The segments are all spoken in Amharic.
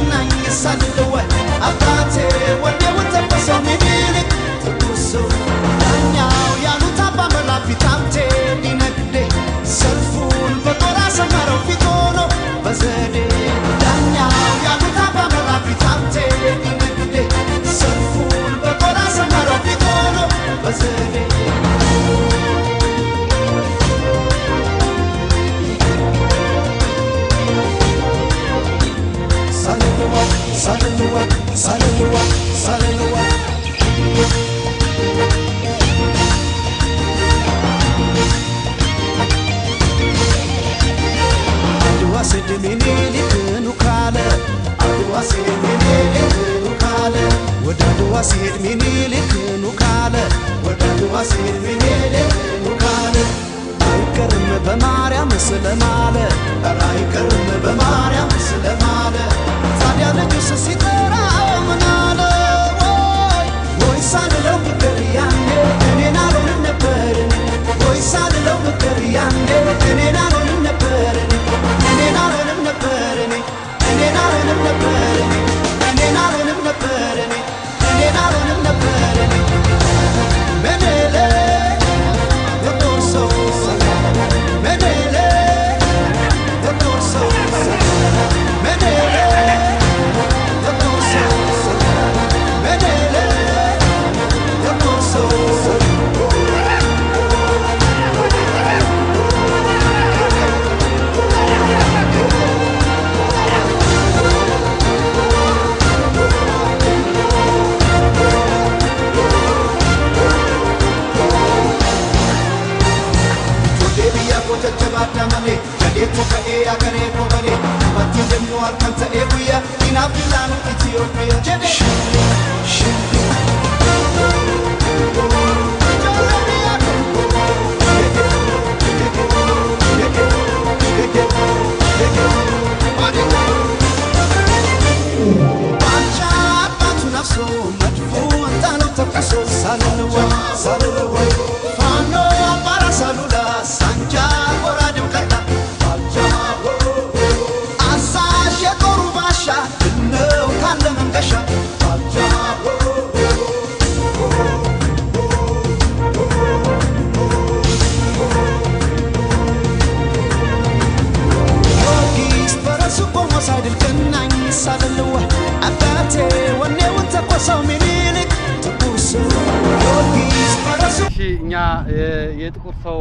ልገናኝ ሳልለወጥ አባቴ ወኔው ተፈሰው ሚኒልክ ትኩሱ ዳኛው ያሉት አባ መላክ ፊት ሀብቴ ሊነግዴ ሰልፉን በጦር አሰመረው ፊት ሆኖ በዘዴ ዳኛው ያሉት አባ መላክ ፊት ሀብቴ ሊነግዴ ሰልፉን በጦር አሰመረው ፊት ሆኖ በዘዴ Salud, Adwa said Minelik Nukale, Adwa said Minelik Nukale, what Adwa said Minelik Nukale, what Adwa said Minelik Nukale. I kerm b'Maria Muslimale, I kerm b'Maria Muslimale. Tadia lejus sitara manale, boy salu b'Kariane, enena ron neperni, boy salu b'Kariane, enena ron neperni, enena ron neperni, enena ron neperni, enena ron neperni, enena ron neperni. Menele, the torso, menele, the torso, menele. የጥቁር ሰው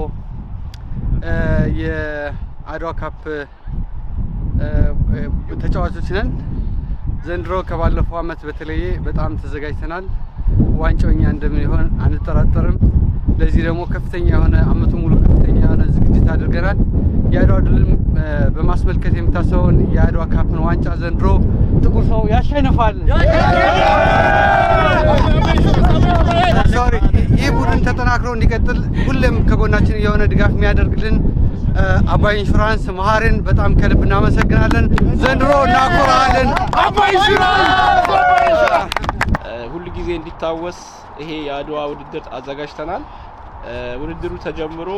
የአድዋ ካፕ ተጫዋቾች ነን። ዘንድሮ ከባለፈው አመት በተለየ በጣም ተዘጋጅተናል። ዋንጫውኛ እንደሚሆን አንጠራጠርም። ለዚህ ደግሞ ከፍተኛ የሆነ አመቱ ሙሉ ከፍተኛ የሆነ ዝግጅት አድርገናል። የአድዋ ድልም በማስመልከት የምታሰበውን የአድዋ ካፕን ዋንጫ ዘንድሮ ጥቁር ሰው ያሸንፋል። ይህ ቡድን ተጠናክሮ እንዲቀጥል ሁሌም ከጎናችን የሆነ ድጋፍ የሚያደርግልን አባይ ኢንሹራንስ መሀርን በጣም ከልብ እናመሰግናለን። ዘንድሮ እናኮራለን። አባይ ኢንሹራንስ ሁሉ ጊዜ እንዲታወስ ይሄ የአድዋ ውድድር አዘጋጅተናል። ውድድሩ ተጀምሮ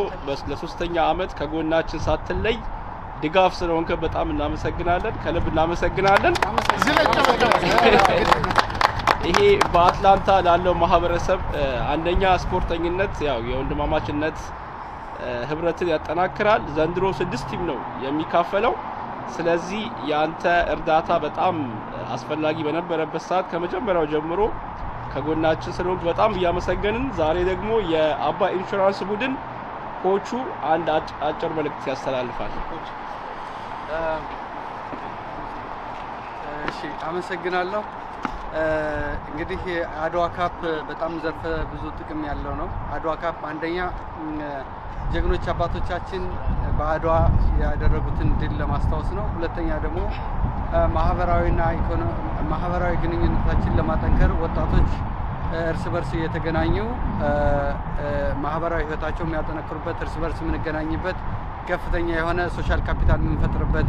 ለሶስተኛ አመት ከጎናችን ሳትለይ ድጋፍ ስለሆንከ በጣም እናመሰግናለን። ከልብ እናመሰግናለን። ይሄ በአትላንታ ላለው ማህበረሰብ አንደኛ ስፖርተኝነት ያው የወንድማማችነት ህብረትን ያጠናክራል። ዘንድሮ 6 ቲም ነው የሚካፈለው። ስለዚህ ያንተ እርዳታ በጣም አስፈላጊ በነበረበት ሰዓት ከመጀመሪያው ጀምሮ ከጎናችን ስለሆንክ በጣም እያመሰገንን ዛሬ ደግሞ የአባይ ኢንሹራንስ ቡድን ኮቹ አንድ አጭር መልእክት ያስተላልፋል። እሺ አመሰግናለሁ። እንግዲህ አድዋ ካፕ በጣም ዘርፈ ብዙ ጥቅም ያለው ነው። አድዋ ካፕ አንደኛ ጀግኖች አባቶቻችን በአድዋ ያደረጉትን ድል ለማስታወስ ነው። ሁለተኛ ደግሞ ማህበራዊ ግንኙነታችን ለማጠንከር ወጣቶች እርስ በርስ እየተገናኙ ማህበራዊ ህይወታቸው የሚያጠነክሩበት እርስ በርስ የምንገናኝበት ከፍተኛ የሆነ ሶሻል ካፒታል የምንፈጥርበት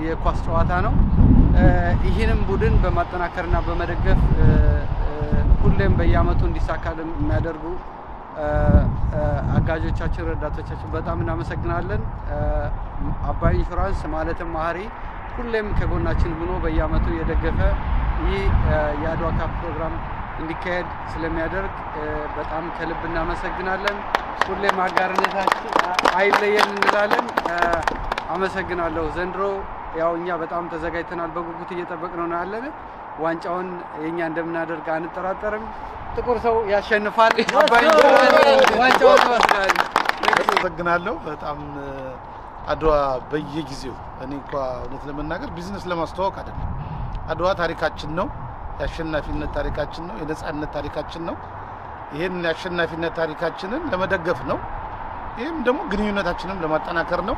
የኳስ ጨዋታ ነው። ይህንም ቡድን በማጠናከርና በመደገፍ ሁሌም በየአመቱ እንዲሳካል የሚያደርጉ አጋዦቻችን ረዳቶቻችን በጣም እናመሰግናለን። አባይ ኢንሹራንስ ማለትም ማህሪ ሁሌም ከጎናችን ሆኖ በየአመቱ የደገፈ ይህ የአድዋ ካፕ ፕሮግራም እንዲካሄድ ስለሚያደርግ በጣም ከልብ እናመሰግናለን። ሁሌም አጋርነታችን አይለየን እንላለን። አመሰግናለሁ። ዘንድሮ ያው እኛ በጣም ተዘጋጅተናል፣ በጉጉት እየጠበቅነው ነው ያለን። ዋንጫውን የኛ እንደምናደርግ አንጠራጠርም። ጥቁር ሰው ያሸንፋል። ዋንጫውን ይወስዳል። አመሰግናለሁ በጣም አድዋ በየጊዜው እኔ እንኳን እውነት ለመናገር ቢዝነስ ለማስተዋወቅ አይደለም። አድዋ ታሪካችን ነው፣ የአሸናፊነት ታሪካችን ነው፣ የነጻነት ታሪካችን ነው። ይሄን የአሸናፊነት ታሪካችንን ለመደገፍ ነው። ይሄም ደግሞ ግንኙነታችንን ለማጠናከር ነው።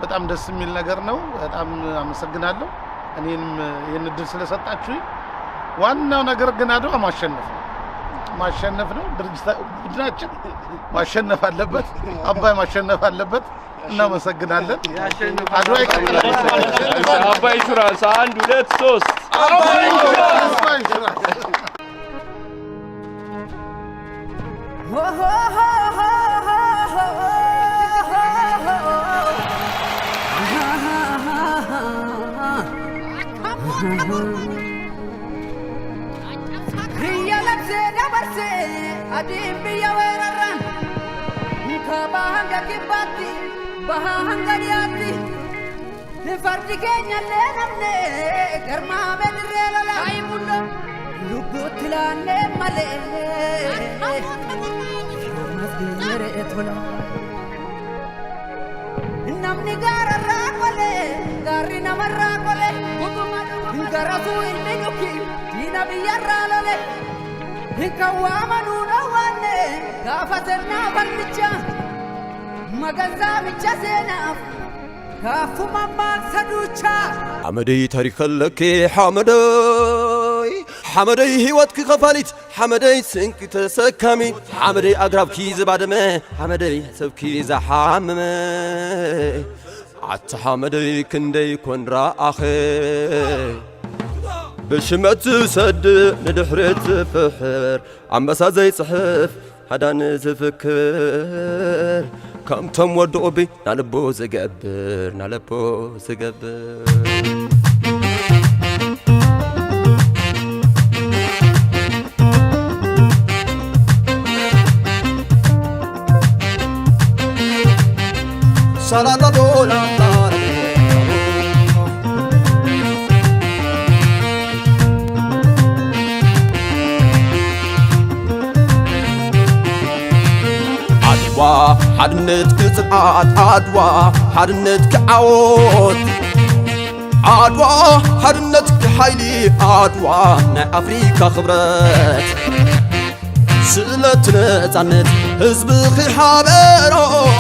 በጣም ደስ የሚል ነገር ነው። በጣም አመሰግናለሁ እኔንም ይሄን እድል ስለሰጣችሁ። ዋናው ነገር ግን አድዋ ማሸነፍ ነው። ድርጅታችን ማሸነፍ አለበት፣ አባይ ማሸነፍ አለበት። እናመሰግናለን። አድዋ ይቀጥላል። አባይ ኢንሹራንስ 1 2 3 አባይ ኢንሹራንስ fardi kenya lenamne garma bedre lala aymundo lubutlane male masdinere etola namni garara kole garina marra kole garasu ilmenuki dina biyarra lale hikawamanu nawane gafaterna balcha maganza micha sena كافو ماما سدوچا حمدي تاريخ لك حمدي هيوتك خفاليت حمدي سنك تسكمي حمدي اقرب كيز بعدما حمدي سبكي زحاممي عت حمدي كندي كون راخي بشمت سد ندحرت فحر عم بس زي صحف حدا نزفكر كم تم ودوبي نالبو زقبر صلاة دولار حدنتك صعاد عدوى حدنتك عود عدوى حدنتك حيلي عدوى نا أفريكا خبرت سلتنا زنت حزب خي حابرو